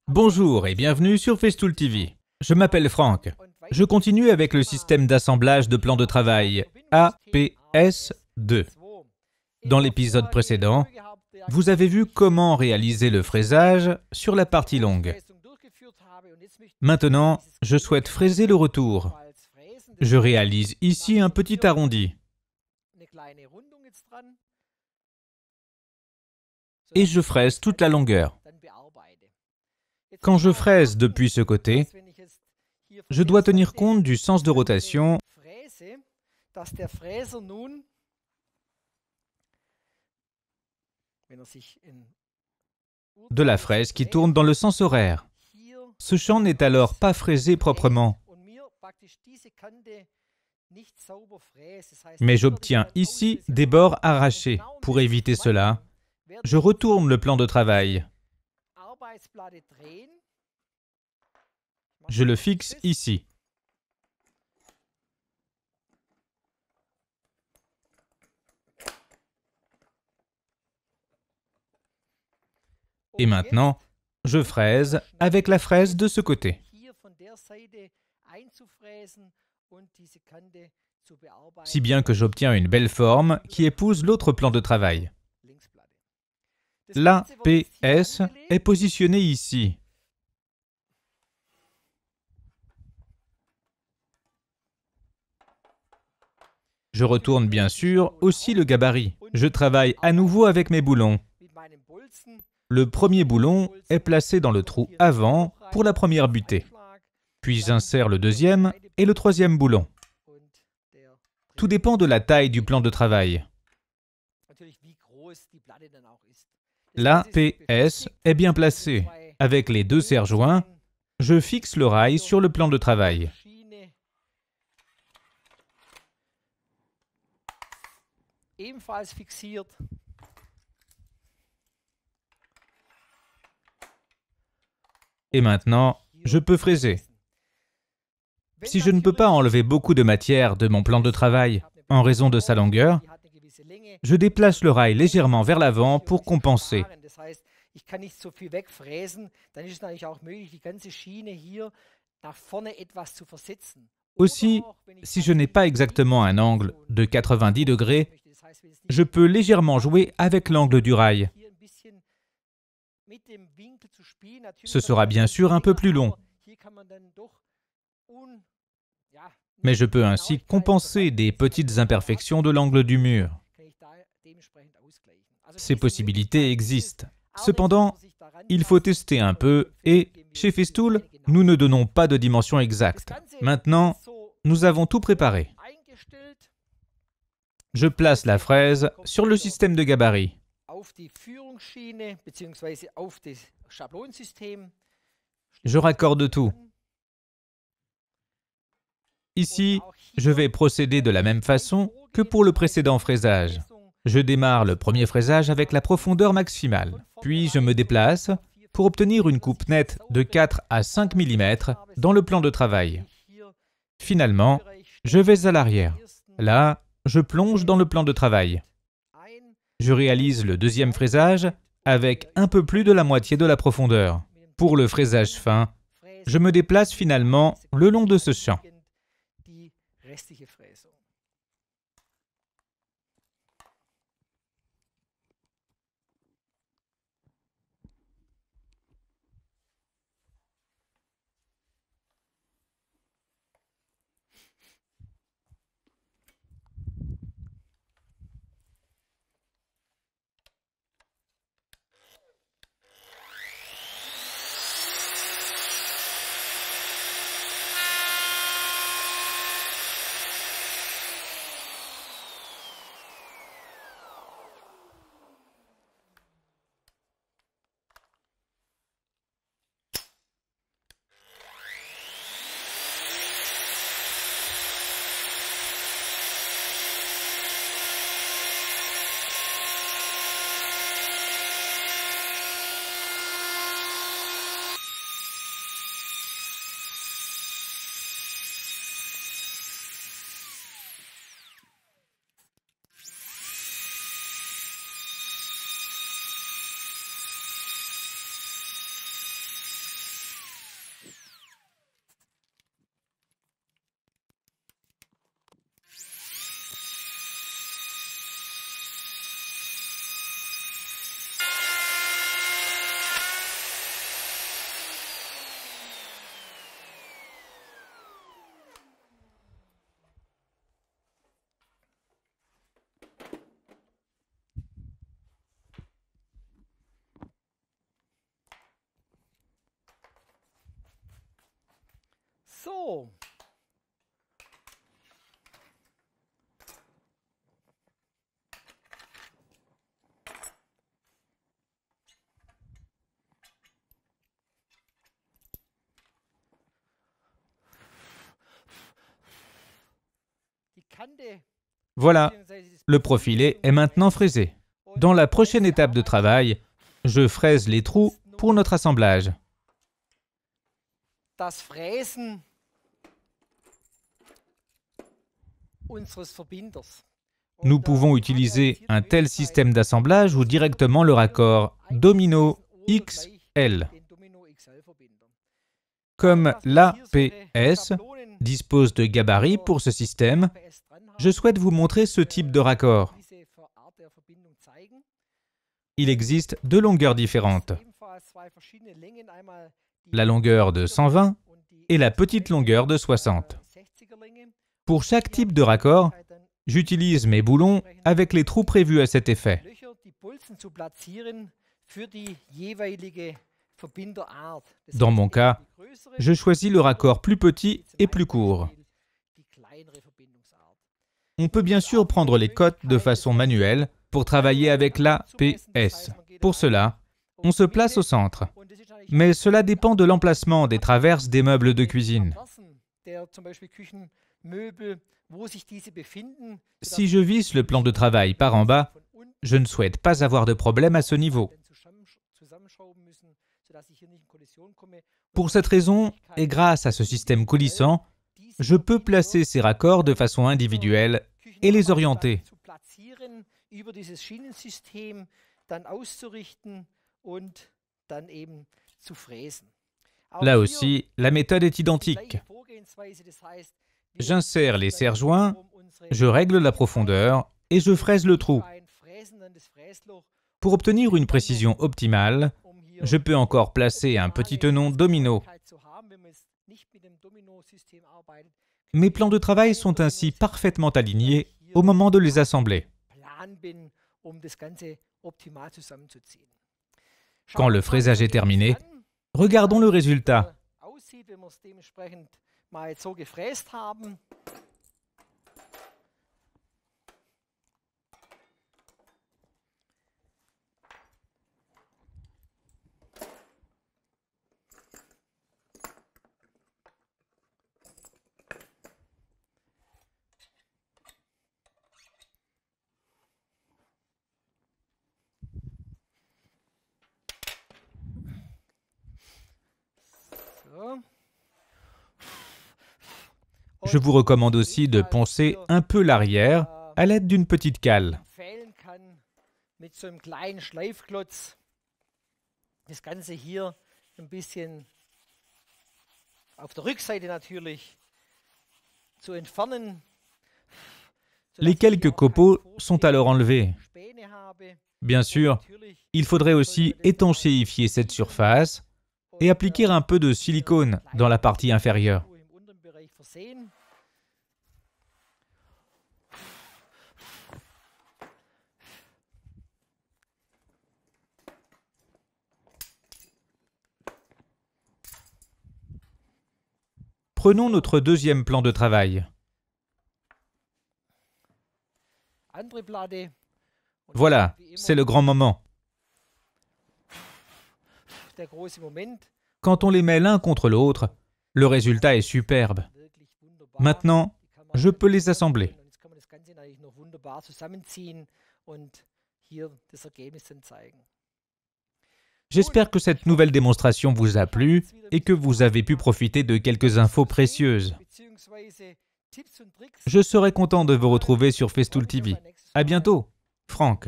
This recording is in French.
Bonjour et bienvenue sur Festool TV. Je m'appelle Franck. Je continue avec le système d'assemblage de plans de travail APS2. Dans l'épisode précédent, vous avez vu comment réaliser le fraisage sur la partie longue. Maintenant, je souhaite fraiser le retour. Je réalise ici un petit arrondi. Et je fraise toute la longueur. Quand je fraise depuis ce côté, je dois tenir compte du sens de rotation de la fraise qui tourne dans le sens horaire. Ce champ n'est alors pas fraisé proprement. Mais j'obtiens ici des bords arrachés. Pour éviter cela, je retourne le plan de travail. Je le fixe ici. Et maintenant, je fraise avec la fraise de ce côté. Si bien que j'obtiens une belle forme qui épouse l'autre plan de travail. L'APS est positionné ici. Je retourne bien sûr aussi le gabarit. Je travaille à nouveau avec mes boulons. Le premier boulon est placé dans le trou avant pour la première butée. Puis j'insère le deuxième et le troisième boulon. Tout dépend de la taille du plan de travail. L'APS est bien placé. Avec les deux serre-joints, je fixe le rail sur le plan de travail. Et maintenant, je peux fraiser. Si je ne peux pas enlever beaucoup de matière de mon plan de travail en raison de sa longueur, je déplace le rail légèrement vers l'avant pour compenser. Aussi, si je n'ai pas exactement un angle de 90 degrés, je peux légèrement jouer avec l'angle du rail. Ce sera bien sûr un peu plus long. Mais je peux ainsi compenser des petites imperfections de l'angle du mur. Ces possibilités existent. Cependant, il faut tester un peu et, chez Festool, nous ne donnons pas de dimension exacte. Maintenant, nous avons tout préparé. Je place la fraise sur le système de gabarit. Je raccorde tout. Ici, je vais procéder de la même façon que pour le précédent fraisage. Je démarre le premier fraisage avec la profondeur maximale. Puis je me déplace pour obtenir une coupe nette de 4 à 5 mm dans le plan de travail. Finalement, je vais à l'arrière. Là, je plonge dans le plan de travail. Je réalise le deuxième fraisage avec un peu plus de la moitié de la profondeur. Pour le fraisage fin, je me déplace finalement le long de ce champ. So. Voilà, le profilé est maintenant fraisé. Dans la prochaine étape de travail, je fraise les trous pour notre assemblage. Das Fräsen unseres Verbinders. Nous pouvons utiliser un tel système d'assemblage ou directement le raccord domino XL. Comme l'APS dispose de gabarits pour ce système, je souhaite vous montrer ce type de raccord. Il existe deux longueurs différentes. La longueur de 120 et la petite longueur de 60. Pour chaque type de raccord, j'utilise mes boulons avec les trous prévus à cet effet. Dans mon cas, je choisis le raccord plus petit et plus court. On peut bien sûr prendre les cotes de façon manuelle pour travailler avec l'APS. Pour cela, on se place au centre. Mais cela dépend de l'emplacement des traverses des meubles de cuisine. Si je visse le plan de travail par en bas, je ne souhaite pas avoir de problème à ce niveau. Pour cette raison, et grâce à ce système coulissant, je peux placer ces raccords de façon individuelle et les orienter. Là aussi, la méthode est identique. J'insère les serre-joints, je règle la profondeur et je fraise le trou. Pour obtenir une précision optimale, je peux encore placer un petit tenon domino. Mes plans de travail sont ainsi parfaitement alignés au moment de les assembler. Quand le fraisage est terminé, regardons le résultat. Je vous recommande aussi de poncer un peu l'arrière à l'aide d'une petite cale. Les quelques copeaux sont alors enlevés. Bien sûr, il faudrait aussi étanchéifier cette surface et appliquer un peu de silicone dans la partie inférieure. Prenons notre deuxième plan de travail. Voilà, c'est le grand moment. Quand on les met l'un contre l'autre, le résultat est superbe. Maintenant, je peux les assembler. J'espère que cette nouvelle démonstration vous a plu et que vous avez pu profiter de quelques infos précieuses. Je serai content de vous retrouver sur Festool TV. À bientôt, Franck.